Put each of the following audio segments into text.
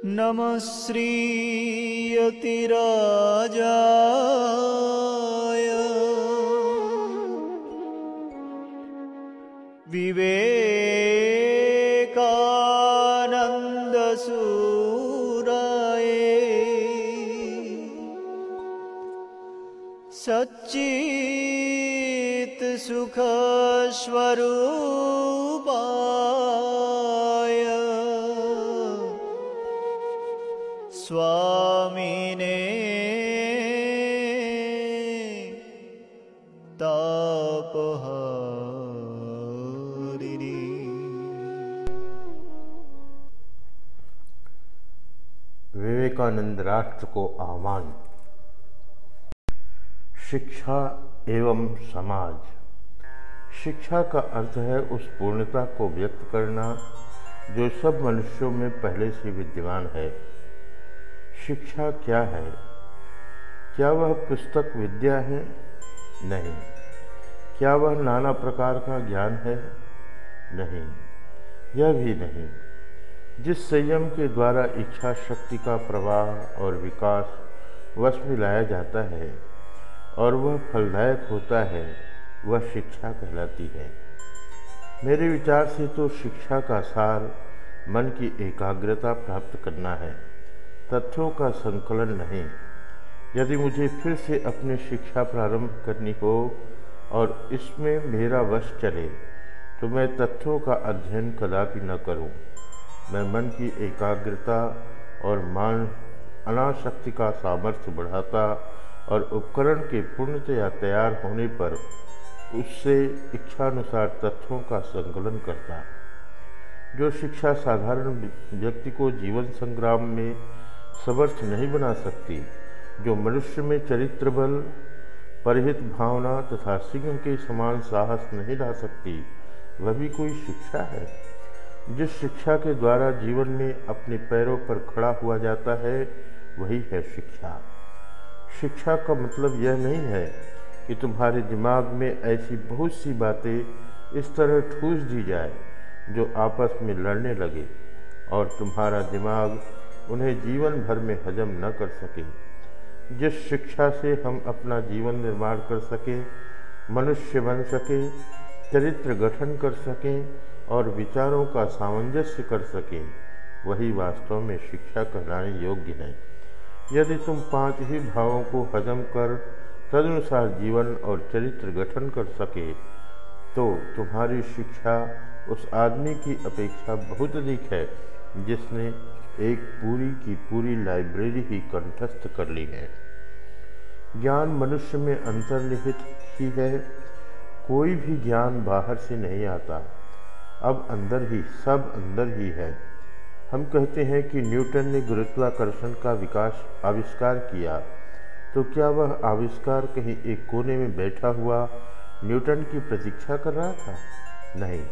नमः श्रीयतिराजाय विवेकानन्दसूराय सच्चित्सुखस्वरूपाय स्वामिने तापहारिणे। विवेकानंद राष्ट्र को आह्वान। शिक्षा एवं समाज। शिक्षा का अर्थ है उस पूर्णता को व्यक्त करना जो सब मनुष्यों में पहले से विद्यमान है। शिक्षा क्या है? क्या वह पुस्तक विद्या है? नहीं। क्या वह नाना प्रकार का ज्ञान है? नहीं, यह भी नहीं। जिस संयम के द्वारा इच्छा शक्ति का प्रवाह और विकास वश में लाया जाता है और वह फलदायक होता है, वह शिक्षा कहलाती है। मेरे विचार से तो शिक्षा का सार मन की एकाग्रता प्राप्त करना है, तथ्यों का संकलन नहीं। यदि मुझे फिर से अपनी शिक्षा प्रारंभ करनी हो और इसमें मेरा वश चले तो मैं तथ्यों का अध्ययन कदापि न करूं। मैं मन की एकाग्रता और अनासक्ति का सामर्थ्य बढ़ाता और उपकरण के पूर्णतया तैयार होने पर उससे इच्छानुसार तथ्यों का संकलन करता। जो शिक्षा साधारण व्यक्ति को जीवन संग्राम में समर्थ नहीं बना सकती, जो मनुष्य में चरित्र बल, परहित भावना तथा सिंह के समान साहस नहीं ला सकती, वह भी कोई शिक्षा है। जिस शिक्षा के द्वारा जीवन में अपने पैरों पर खड़ा हुआ जाता है, वही है शिक्षा। शिक्षा का मतलब यह नहीं है कि तुम्हारे दिमाग में ऐसी बहुत सी बातें इस तरह ठूस दी जाए जो आपस में लड़ने लगे और तुम्हारा दिमाग उन्हें जीवन भर में हजम न कर सके। जिस शिक्षा से हम अपना जीवन निर्माण कर सकें, मनुष्य बन सके, चरित्र गठन कर सकें और विचारों का सामंजस्य कर सकें, वही वास्तव में शिक्षा कहलाने योग्य है। यदि तुम 5 ही भावों को हजम कर तदनुसार जीवन और चरित्र गठन कर सके तो तुम्हारी शिक्षा उस आदमी की अपेक्षा बहुत अधिक है जिसने एक पूरी की पूरी लाइब्रेरी ही कंठस्थ कर ली है। ज्ञान मनुष्य में अंतर्निहित ही है। कोई भी ज्ञान बाहर से नहीं आता, अब अंदर ही, सब अंदर ही है। हम कहते हैं कि न्यूटन ने गुरुत्वाकर्षण का आविष्कार किया, तो क्या वह आविष्कार कहीं एक कोने में बैठा हुआ न्यूटन की प्रतीक्षा कर रहा था? नहीं,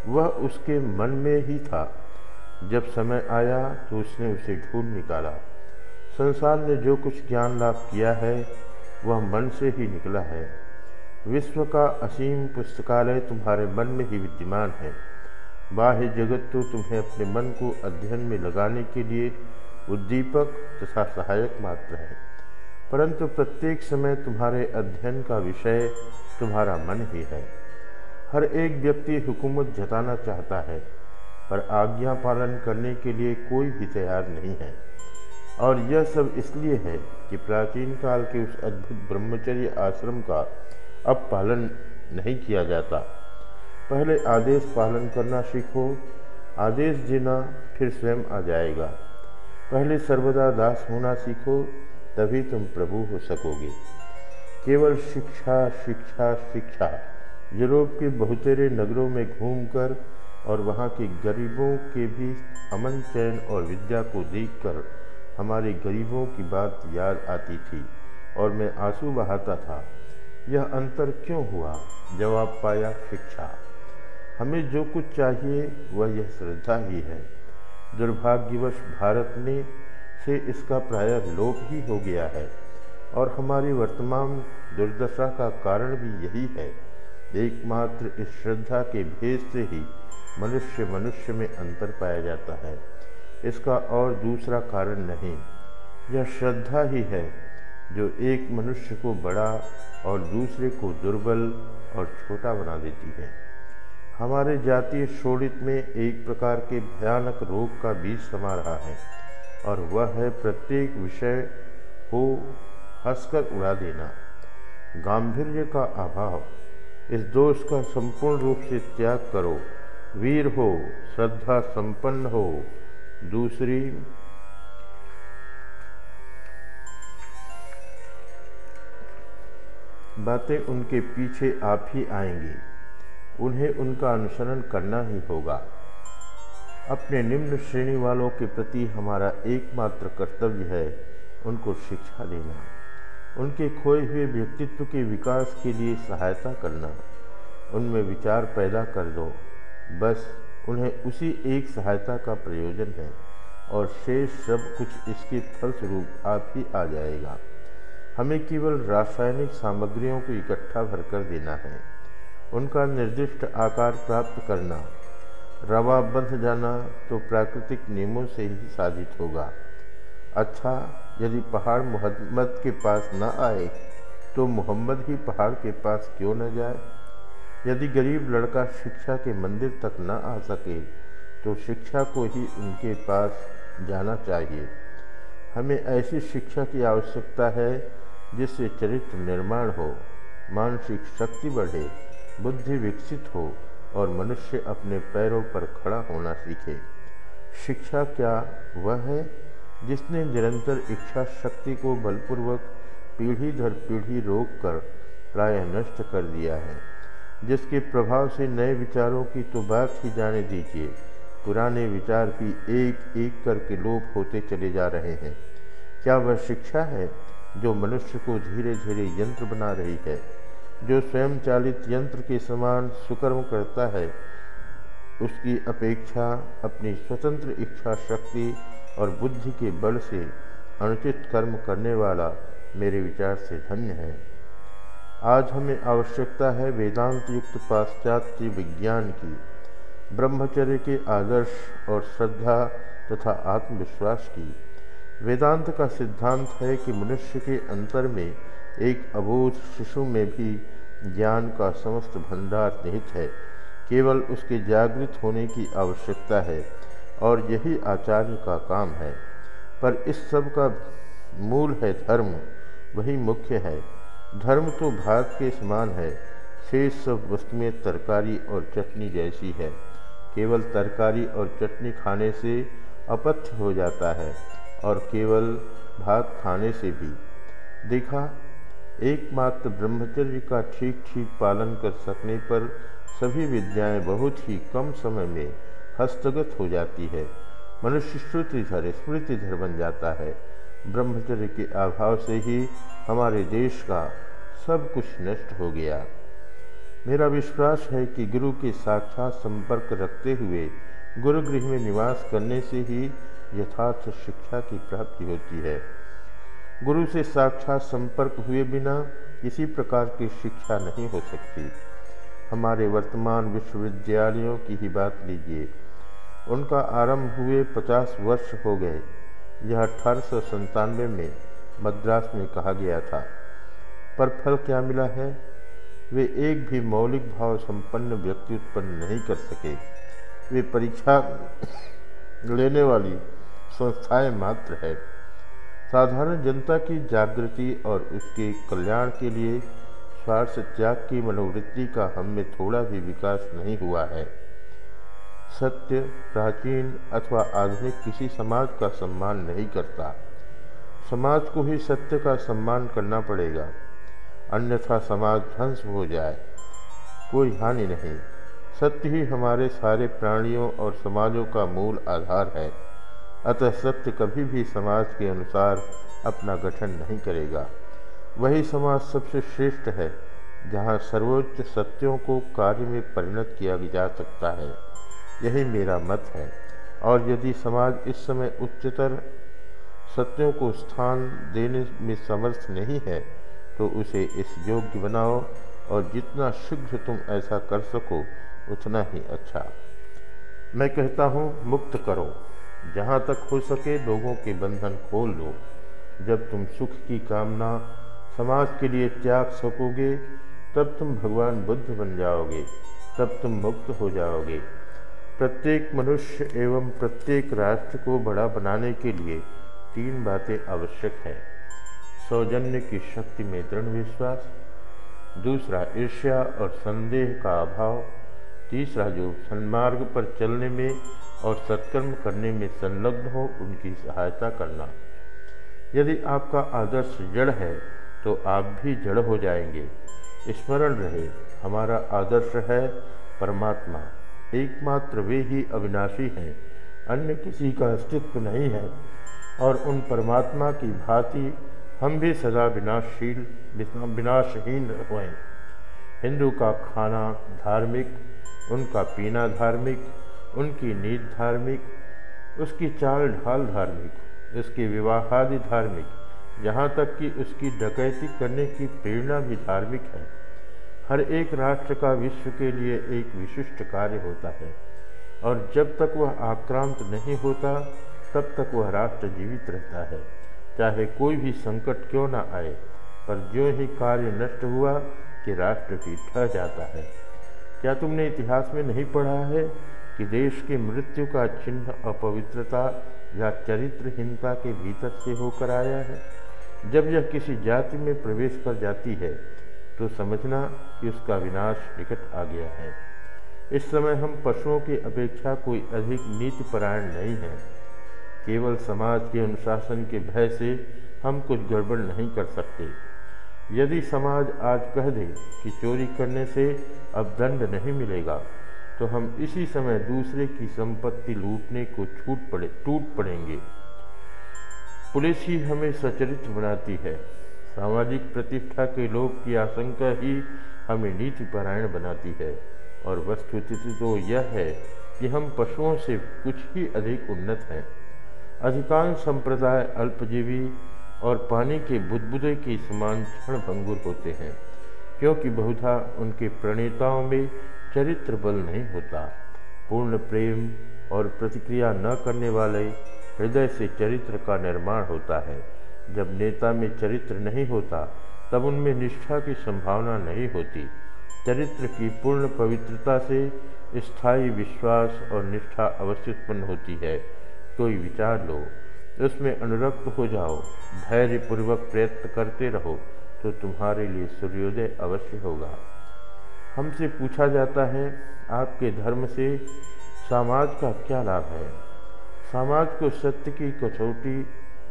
वह उसके मन में ही था। जब समय आया तो उसने उसे ढूंढ निकाला। संसार ने जो कुछ ज्ञान लाभ किया है वह मन से ही निकला है। विश्व का असीम पुस्तकालय तुम्हारे मन में ही विद्यमान है। बाह्य जगत तो तुम्हें अपने मन को अध्ययन में लगाने के लिए उद्दीपक तथा सहायक मात्र है, परंतु प्रत्येक समय तुम्हारे अध्ययन का विषय तुम्हारा मन ही है। हर एक व्यक्ति हुकूमत जताना चाहता है, पर आज्ञा पालन करने के लिए कोई भी तैयार नहीं है। और यह सब इसलिए है कि प्राचीन काल के उस अद्भुत ब्रह्मचर्य आश्रम का अब पालन नहीं किया जाता। पहले आदेश पालन करना सीखो, आदेश देना फिर स्वयं आ जाएगा। पहले सर्वदा दास होना सीखो, तभी तुम प्रभु हो सकोगे। केवल शिक्षा शिक्षा शिक्षा। यूरोप के बहुतेरे नगरों में घूमकर और वहाँ के गरीबों के भी अमन चैन और विद्या को देखकर हमारे गरीबों की बात याद आती थी और मैं आंसू बहाता था। यह अंतर क्यों हुआ? जवाब पाया, शिक्षा। हमें जो कुछ चाहिए वह यह श्रद्धा ही है। दुर्भाग्यवश भारत में से इसका प्रायः लोप ही हो गया है और हमारी वर्तमान दुर्दशा का कारण भी यही है। एकमात्र इस श्रद्धा के भेद से ही मनुष्य में अंतर पाया जाता है। इसका और दूसरा कारण नहीं। यह श्रद्धा ही है जो एक मनुष्य को बड़ा और दूसरे को दुर्बल और छोटा बना देती है। हमारे जातीय शोणित में एक प्रकार के भयानक रोग का बीज समा रहा है, और वह है प्रत्येक विषय को हंसकर उड़ा देना, गांधीर्य का अभाव। इस दोष का संपूर्ण रूप से त्याग करो। वीर हो, श्रद्धा संपन्न हो। दूसरी, बातें उनके पीछे आप ही आएंगी, उन्हें उनका अनुसरण करना ही होगा। अपने निम्न श्रेणी वालों के प्रति हमारा एकमात्र कर्तव्य है उनको शिक्षा देना, उनके खोए हुए व्यक्तित्व के विकास के लिए सहायता करना, उनमें विचार पैदा कर दो। बस उन्हें उसी एक सहायता का प्रयोजन है, और शेष सब कुछ इसके फलस्वरूप आप ही आ जाएगा। हमें केवल रासायनिक सामग्रियों को इकट्ठा भरकर देना है, उनका निर्दिष्ट आकार प्राप्त करना। रवा बंध जाना तो प्राकृतिक नियमों से ही साधित होगा। अच्छा, यदि पहाड़ मोहम्मद के पास न आए तो मोहम्मद ही पहाड़ के पास क्यों न जाए? यदि गरीब लड़का शिक्षा के मंदिर तक न आ सके तो शिक्षा को ही उनके पास जाना चाहिए। हमें ऐसी शिक्षा की आवश्यकता है जिससे चरित्र निर्माण हो, मानसिक शक्ति बढ़े, बुद्धि विकसित हो और मनुष्य अपने पैरों पर खड़ा होना सीखे। शिक्षा क्या वह है जिसने निरंतर इच्छा शक्ति को बलपूर्वक पीढ़ी दर पीढ़ी रोककर प्रायः नष्ट कर दिया है, जिसके प्रभाव से नए विचारों की तो बात ही जाने दीजिए, पुराने विचार भी एक एक करके लोप होते चले जा रहे हैं। क्या वह शिक्षा है जो मनुष्य को धीरे धीरे यंत्र बना रही है, जो स्वयं चालित यंत्र के समान सुकर्म करता है? उसकी अपेक्षा अपनी स्वतंत्र इच्छा शक्ति और बुद्धि के बल से अनुचित कर्म करने वाला मेरे विचार से धन्य है। आज हमें आवश्यकता है वेदांत युक्त पाश्चात्य विज्ञान की, ब्रह्मचर्य के आदर्श और श्रद्धा तथा आत्मविश्वास की। वेदांत का सिद्धांत है कि मनुष्य के अंतर में एक अबोध शिशु में भी ज्ञान का समस्त भंडार निहित है, केवल उसके जागृत होने की आवश्यकता है, और यही आचार्य का काम है। पर इस सब का मूल है धर्म, वही मुख्य है। धर्म तो भात के समान है, शेष सब वस्तुएं तरकारी और चटनी जैसी है। केवल तरकारी और चटनी खाने से अपथ्य हो जाता है, और केवल भात खाने से भी। देखा, एकमात्र ब्रह्मचर्य का ठीक ठीक पालन कर सकने पर सभी विद्याएं बहुत ही कम समय में हस्तगत हो जाती है। मनुष्य श्रुतिधर स्मृतिधर बन जाता है। ब्रह्मचर्य के अभाव से ही हमारे देश का सब कुछ नष्ट हो गया। मेरा विश्वास है कि गुरु के साक्षात संपर्क रखते हुए गुरुगृह में निवास करने से ही यथार्थ शिक्षा की प्राप्ति होती है। गुरु से साक्षात संपर्क हुए बिना किसी प्रकार की शिक्षा नहीं हो सकती। हमारे वर्तमान विश्वविद्यालयों की ही बात लीजिए, उनका आरंभ हुए 50 वर्ष हो गए। यह 1897 में मद्रास में कहा गया था, पर फल क्या मिला है? वे एक भी मौलिक भाव संपन्न व्यक्ति उत्पन्न नहीं कर सके। वे परीक्षा लेने वाली संस्थाएं मात्र है। साधारण जनता की जागृति और उसके कल्याण के लिए स्वार्थ त्याग की मनोवृत्ति का हम में थोड़ा भी विकास नहीं हुआ है। सत्य प्राचीन अथवा आधुनिक किसी समाज का सम्मान नहीं करता। समाज को ही सत्य का सम्मान करना पड़ेगा, अन्यथा समाज ध्वंस हो जाए, कोई हानि नहीं। सत्य ही हमारे सारे प्राणियों और समाजों का मूल आधार है। अतः सत्य कभी भी समाज के अनुसार अपना गठन नहीं करेगा। वही समाज सबसे श्रेष्ठ है जहाँ सर्वोच्च सत्यों को कार्य में परिणत किया जा सकता है। यही मेरा मत है। और यदि समाज इस समय उच्चतर सत्यों को स्थान देने में समर्थ नहीं है तो उसे इस योग्य बनाओ, और जितना शीघ्र तुम ऐसा कर सको उतना ही अच्छा। मैं कहता हूँ, मुक्त करो, जहाँ तक हो सके लोगों के बंधन खोल दो। जब तुम सुख की कामना समाज के लिए त्याग सकोगे, तब तुम भगवान बुद्ध बन जाओगे, तब तुम मुक्त हो जाओगे। प्रत्येक मनुष्य एवं प्रत्येक राष्ट्र को बड़ा बनाने के लिए 3 बातें आवश्यक हैं। सौजन्य की शक्ति में दृढ़ विश्वास, दूसरा ईर्ष्या और संदेह का अभाव, तीसरा जो सन्मार्ग पर चलने में और सत्कर्म करने में संलग्न हो उनकी सहायता करना। यदि आपका आदर्श जड़ है तो आप भी जड़ हो जाएंगे। स्मरण रहे, हमारा आदर्श है परमात्मा। एकमात्र वे ही अविनाशी हैं, अन्य किसी का अस्तित्व नहीं है। और उन परमात्मा की भांति हम भी सदा विनाशहीन हुए। हिंदू का खाना धार्मिक, उनका पीना धार्मिक, उनकी नींद धार्मिक, उसकी चाल ढाल धार्मिक, उसके विवाहादि धार्मिक, यहाँ तक कि उसकी डकैती करने की प्रेरणा भी धार्मिक है। हर एक राष्ट्र का विश्व के लिए एक विशिष्ट कार्य होता है, और जब तक वह आक्रांत नहीं होता तब तक वह राष्ट्र जीवित रहता है, चाहे कोई भी संकट क्यों न आए। पर जो ही कार्य नष्ट हुआ कि राष्ट्र भी ढह जाता है। क्या तुमने इतिहास में नहीं पढ़ा है कि देश की मृत्यु का चिन्ह अपवित्रता या चरित्रहीनता के भीतर से होकर आया है? जब यह किसी जाति में प्रवेश कर जाती है तो समझना कि उसका विनाश निकट आ गया है। इस समय हम पशुओं की अपेक्षा कोई अधिक नीतिपरायण नहीं हैं। केवल समाज के अनुशासन के भय से हम कुछ गड़बड़ नहीं कर सकते। यदि समाज आज कह दे कि चोरी करने से अब दंड नहीं मिलेगा, तो हम इसी समय दूसरे की संपत्ति लूटने को टूट पड़ेंगे। पुलिस ही हमें सचरित्र बनाती है। सामाजिक प्रतिष्ठा के लोभ की आशंका ही हमें नीतिपरायण बनाती है। और वस्तुस्थिति तो यह है कि हम पशुओं से कुछ ही अधिक उन्नत हैं। अधिकांश संप्रदाय अल्पजीवी और पानी के बुदबुदे के समान क्षणभंगुर होते हैं, क्योंकि बहुधा उनके प्रणेताओं में चरित्र बल नहीं होता। पूर्ण प्रेम और प्रतिक्रिया न करने वाले हृदय से चरित्र का निर्माण होता है। जब नेता में चरित्र नहीं होता तब उनमें निष्ठा की संभावना नहीं होती। चरित्र की पूर्ण पवित्रता से स्थायी विश्वास और निष्ठा अवश्य उत्पन्न होती है। कोई विचार लो, उसमें अनुरक्त हो जाओ, धैर्यपूर्वक प्रयत्न करते रहो तो तुम्हारे लिए सूर्योदय अवश्य होगा। हमसे पूछा जाता है, आपके धर्म से समाज का क्या लाभ है? समाज को सत्य की कसौटी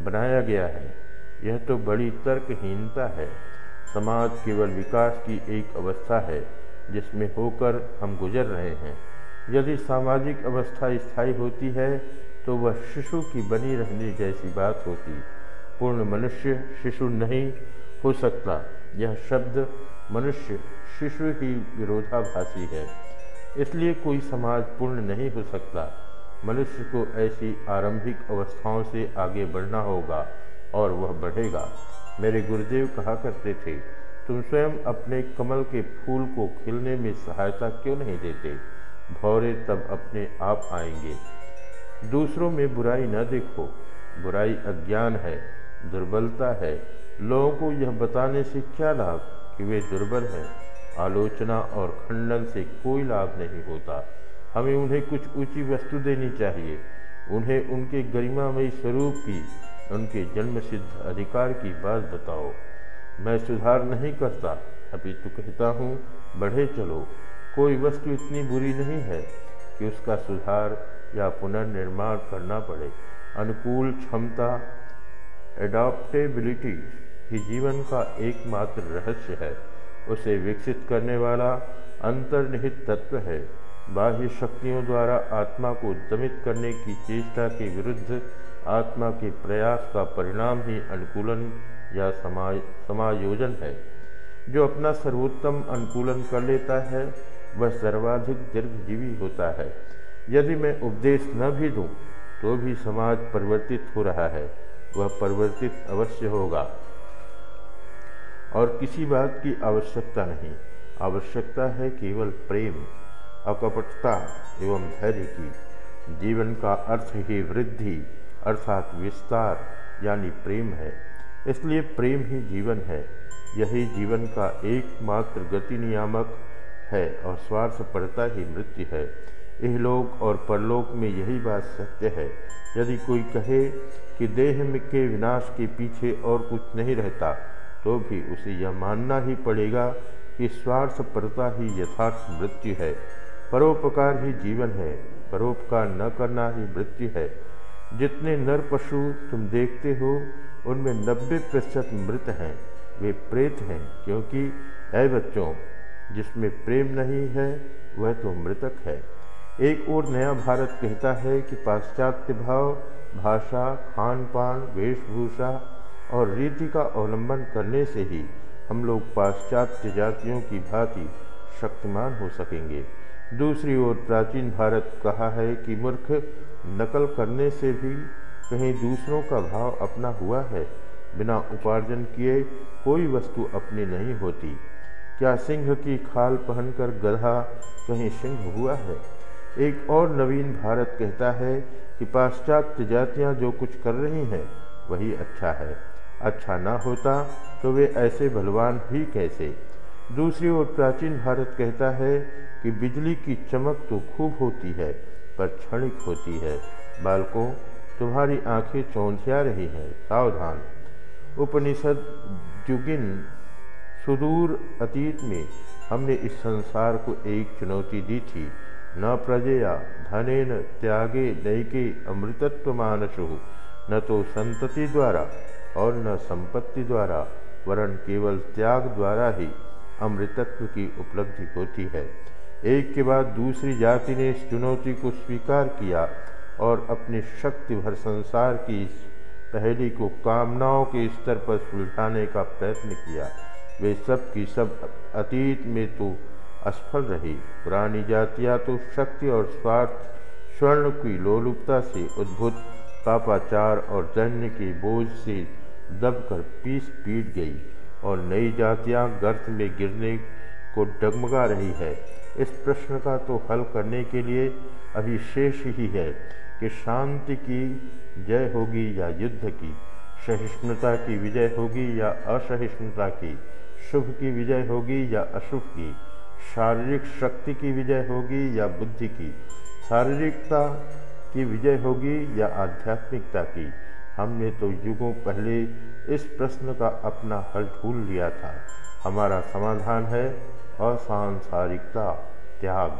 बनाया गया है। यह तो बड़ी तर्कहीनता है। समाज केवल विकास की एक अवस्था है जिसमें होकर हम गुजर रहे हैं। यदि सामाजिक अवस्था स्थायी होती है तो वह शिशु की बनी रहने जैसी बात होती। पूर्ण मनुष्य शिशु नहीं हो सकता। यह शब्द मनुष्य शिशु ही विरोधाभासी है। इसलिए कोई समाज पूर्ण नहीं हो सकता। मनुष्य को ऐसी आरंभिक अवस्थाओं से आगे बढ़ना होगा और वह बढ़ेगा। मेरे गुरुदेव कहा करते थे, तुम स्वयं अपने कमल के फूल को खिलने में सहायता क्यों नहीं देते? भौरे तब अपने आप आएंगे। दूसरों में बुराई न देखो। बुराई अज्ञान है, दुर्बलता है। लोगों को यह बताने से क्या लाभ कि वे दुर्बल हैं? आलोचना और खंडन से कोई लाभ नहीं होता। हमें उन्हें कुछ ऊंची वस्तु देनी चाहिए। उन्हें उनके गरिमामयी स्वरूप की, उनके जन्मसिद्ध अधिकार की बात बताओ। मैं सुधार नहीं करता, अपितु कहता हूँ बढ़े चलो। कोई वस्तु इतनी बुरी नहीं है कि उसका सुधार या पुनर्निर्माण करना पड़े। अनुकूल क्षमता, एडॉप्टेबिलिटी ही जीवन का एकमात्र रहस्य है। उसे विकसित करने वाला अंतर्निहित तत्व है। बाह्य शक्तियों द्वारा आत्मा को दमित करने की चेष्टा के विरुद्ध आत्मा के प्रयास का परिणाम ही अनुकूलन या समायोजन है। जो अपना सर्वोत्तम अनुकूलन कर लेता है वह सर्वाधिक दीर्घजीवी होता है। यदि मैं उपदेश न भी दूं तो भी समाज परिवर्तित हो रहा है। वह परिवर्तित अवश्य होगा और किसी बात की आवश्यकता नहीं। आवश्यकता है केवल प्रेम, अकपटता एवं धैर्य की। जीवन का अर्थ ही वृद्धि अर्थात विस्तार यानी प्रेम है। इसलिए प्रेम ही जीवन है। यही जीवन का एकमात्र गति नियामक है और स्वार्थपरता ही मृत्यु है। इहलोक और परलोक में यही बात सत्य है। यदि कोई कहे कि देह के विनाश के पीछे और कुछ नहीं रहता, तो भी उसे यह मानना ही पड़ेगा कि स्वार्थपरता ही यथार्थ मृत्यु है। परोपकार ही जीवन है, परोपकार न करना ही मृत्यु है। जितने नर पशु तुम देखते हो उनमें 90% मृत हैं, वे प्रेत हैं, क्योंकि ऐ बच्चों, जिसमें प्रेम नहीं है वह तो मृतक है। एक और नया भारत कहता है कि पाश्चात्य भाव, भाषा, खान पान, वेशभूषा और रीति का अवलंबन करने से ही हम लोग पाश्चात्य जातियों की भांति शक्तिमान हो सकेंगे। दूसरी ओर प्राचीन भारत कहा है कि मूर्ख नकल करने से भी कहीं दूसरों का भाव अपना हुआ है। बिना उपार्जन किए कोई वस्तु अपनी नहीं होती। क्या सिंह की खाल पहनकर गधा कहीं सिंह हुआ है? एक और नवीन भारत कहता है कि पाश्चात्य जातियां जो कुछ कर रही हैं वही अच्छा है। अच्छा ना होता तो वे ऐसे बलवान ही कैसे। दूसरी ओर प्राचीन भारत कहता है कि बिजली की चमक तो खूब होती है पर क्षणिक होती है। बालकों, तुम्हारी आंखें चौंधिया रही हैं, सावधान। उपनिषद जुगिन सुदूर अतीत में हमने इस संसार को एक चुनौती दी थी। न प्रजया धनेन त्यागे नैके अमृतत्व मानसु, न तो संतति द्वारा और न संपत्ति द्वारा, वरन केवल त्याग द्वारा ही अमृतत्व की उपलब्धि होती है। एक के बाद दूसरी जाति ने इस चुनौती को स्वीकार किया और अपनी शक्ति भर संसार की इस पहेली को कामनाओं के स्तर पर सुलझाने का प्रयत्न किया। वे सब की सब अतीत में तो असफल रही। पुरानी जातियाँ तो शक्ति और स्वार्थ, स्वर्ण की लोलुपता से उद्भूत पापाचार और दैन्य के बोझ से दबकर पीट गई, और नई जातियाँ गर्त में गिरने को डगमगा रही है। इस प्रश्न का तो हल करने के लिए अभी शेष ही है कि शांति की जय होगी या युद्ध की, सहिष्णुता की विजय होगी या असहिष्णुता की, शुभ की विजय होगी या अशुभ की, शारीरिक शक्ति की विजय होगी या बुद्धि की, शारीरिकता की विजय होगी या आध्यात्मिकता की। हमने तो युगों पहले इस प्रश्न का अपना हल ढूंढ लिया था। हमारा समाधान है असंसारिकता, त्याग।